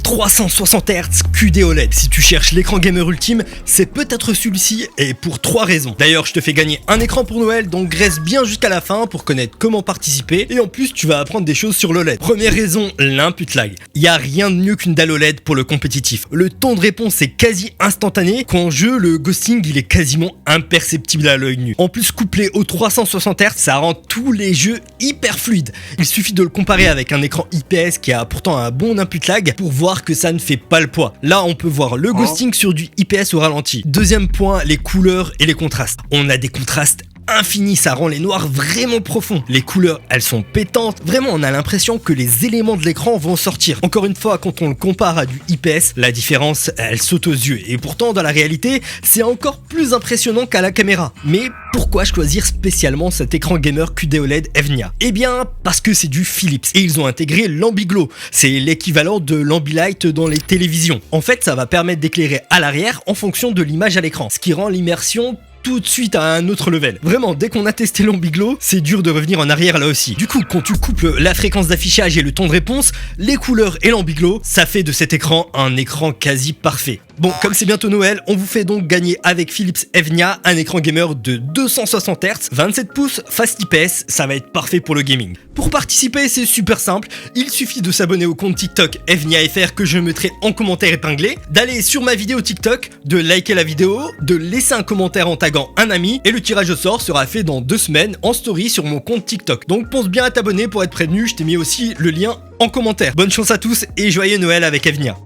360 Hz QD OLED. Si tu cherches l'écran gamer ultime, c'est peut-être celui-ci et pour 3 raisons. D'ailleurs, je te fais gagner un écran pour Noël, donc reste bien jusqu'à la fin pour connaître comment participer et en plus tu vas apprendre des choses sur l'OLED. Première raison, l'input lag. Il n'y a rien de mieux qu'une dalle OLED pour le compétitif. Le temps de réponse est quasi instantané, quand en jeu le ghosting il est quasiment imperceptible à l'œil nu. En plus couplé au 360 Hz, ça rend tous les jeux hyper fluides. Il suffit de le comparer avec un écran IPS qui a pourtant un bon input lag pour voir que ça ne fait pas le poids. Là on peut voir le ghosting sur du IPS au ralenti. Deuxième point, les couleurs et les contrastes. On a des contrastes infini, ça rend les noirs vraiment profonds. Les couleurs, elles sont pétantes. Vraiment, on a l'impression que les éléments de l'écran vont sortir. Encore une fois, quand on le compare à du IPS, la différence, elle saute aux yeux. Et pourtant, dans la réalité, c'est encore plus impressionnant qu'à la caméra. Mais pourquoi choisir spécialement cet écran gamer QD OLED Evnia? Eh bien, parce que c'est du Philips et ils ont intégré l'Ambiglow. C'est l'équivalent de l'Ambilight dans les télévisions. En fait, ça va permettre d'éclairer à l'arrière en fonction de l'image à l'écran, ce qui rend l'immersion tout de suite à un autre level. Vraiment, dès qu'on a testé l'Ambiglow, c'est dur de revenir en arrière là aussi. Du coup, quand tu couples la fréquence d'affichage et le temps de réponse, les couleurs et l'Ambiglow, ça fait de cet écran un écran quasi parfait. Bon, comme c'est bientôt Noël, on vous fait donc gagner avec Philips Evnia un écran gamer de 260 Hz, 27 pouces, Fast IPS, ça va être parfait pour le gaming. Pour participer, c'est super simple, il suffit de s'abonner au compte TikTok EvniaFR que je mettrai en commentaire épinglé, d'aller sur ma vidéo TikTok, de liker la vidéo, de laisser un commentaire en taguant un ami, et le tirage au sort sera fait dans 2 semaines en story sur mon compte TikTok. Donc pense bien à t'abonner pour être prévenu, je t'ai mis aussi le lien en commentaire. Bonne chance à tous et joyeux Noël avec Evnia.